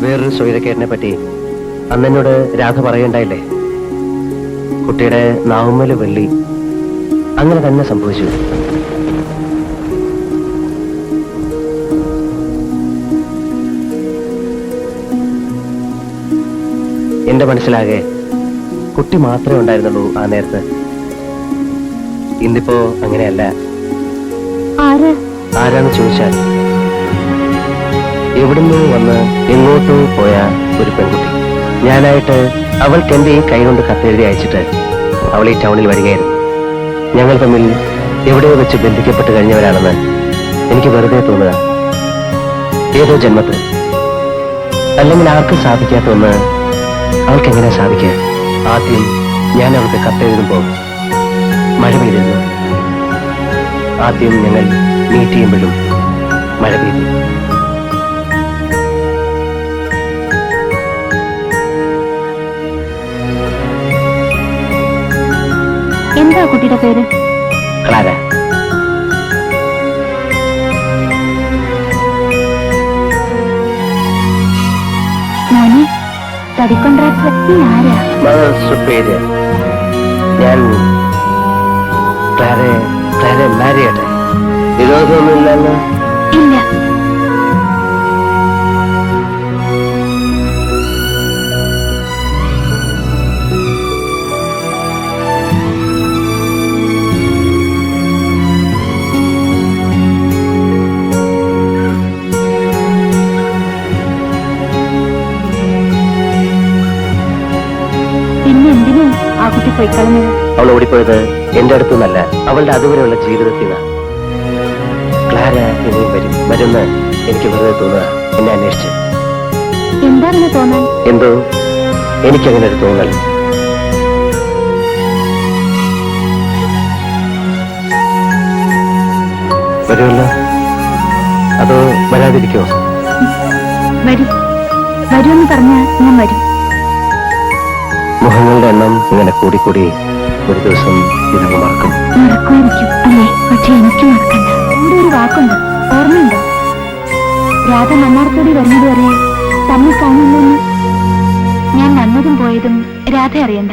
വേറൊരു സ്വൈരക്കേടിനെ പറ്റി അന്നെന്നോട് രാധ പറയണ്ടായില്ലേ? കുട്ടിയുടെ നാവുമ്മല് വെള്ളി. അങ്ങനെ തന്നെ സംഭവിച്ചു. എന്റെ മനസ്സിലാകെ കുട്ടി മാത്രമേ ഉണ്ടായിരുന്നുള്ളൂ ആ നേരത്ത്. ഇന്നിപ്പോ അങ്ങനെയല്ല. ആരാന്ന് ചോദിച്ചാൽ എവിടുന്ന് വന്ന് എങ്ങോട്ടോ പോയ ഒരു പെൺകുട്ടി. ഞാനായിട്ട് അവൾക്ക് എന്റെ ഈ കൈ കൊണ്ട് കത്തെഴുതി അയച്ചിട്ട് അവൾ ഈ ടൗണിൽ വരികയായിരുന്നു. ഞങ്ങൾ തമ്മിൽ എവിടെയോ വെച്ച് ബന്ധിക്കപ്പെട്ട് കഴിഞ്ഞവരാണെന്ന് എനിക്ക് വെറുതെ തോന്നുക. ഏതോ ജന്മത്തിൽ. അല്ലെങ്കിൽ ആർക്കും സാധിക്കാത്ത ഒന്ന് അവൾക്ക് എങ്ങനെ സാധിക്കുക? ആദ്യം ഞാൻ അവൾക്ക് കത്തെഴുതുമ്പോൾ മഴ പെയ്തിരുന്നു. ആദ്യം ഞങ്ങൾ മീറ്റ് ചെയ്യുമ്പോഴും മഴ പെയ്തു. എന്താ കുട്ടിയുടെ പേര്? ക്ലാര. മോനെ, സ്റ്റഡി കോൺട്രാക്ടർ ആരാ? സുപ്പീരിയർ. ഞാൻ ക്ലാരെ മാരി ചെയ്യട്ടെ. വിരോധമൊന്നുമില്ലല്ലോ? ഇല്ല. പിന്നെ എന്തിനു ആ കുട്ടി പോയി കളഞ്ഞത്? അവൾ ഓടിപ്പോയത് എന്റെ അടുത്തുനിന്നല്ല, അവളുടെ അതുവരെയുള്ള ജീവിതത്തിൽ നിന്ന്. ക്ലാര ഇനിയും വരുമെന്ന് എനിക്ക് വെറുതെ തോന്നുക. എന്നെ അന്വേഷിച്ച്. എന്താണെന്ന് തോന്നാൻ? എന്തോ എനിക്കങ്ങനെ ഒരു തോന്നൽ. വരുമല്ലോ? അതോ വരാതിരിക്കോ? വരും. വരുമെന്ന് പറഞ്ഞാൽ ഞാൻ വരും. മുഖങ്ങളുടെ എണ്ണം ഇങ്ങനെ കൂടിക്കൂടി ഒരു ദിവസം ഇതങ്ങ് മറക്കും. മറക്കുമായിരിക്കും അല്ലേ? പക്ഷെ എനിക്ക് മറക്കണ്ട. ഇവിടെ ഒരു വാക്കുണ്ട്, ഓർമ്മയുണ്ടോ? രാധ മണ്ണാർത്തോടി വരുന്നത് വരെ തമ്മിൽ കാണില്ലെന്ന്. ഞാൻ വന്നതും പോയതും രാധ അറിയണ്ട.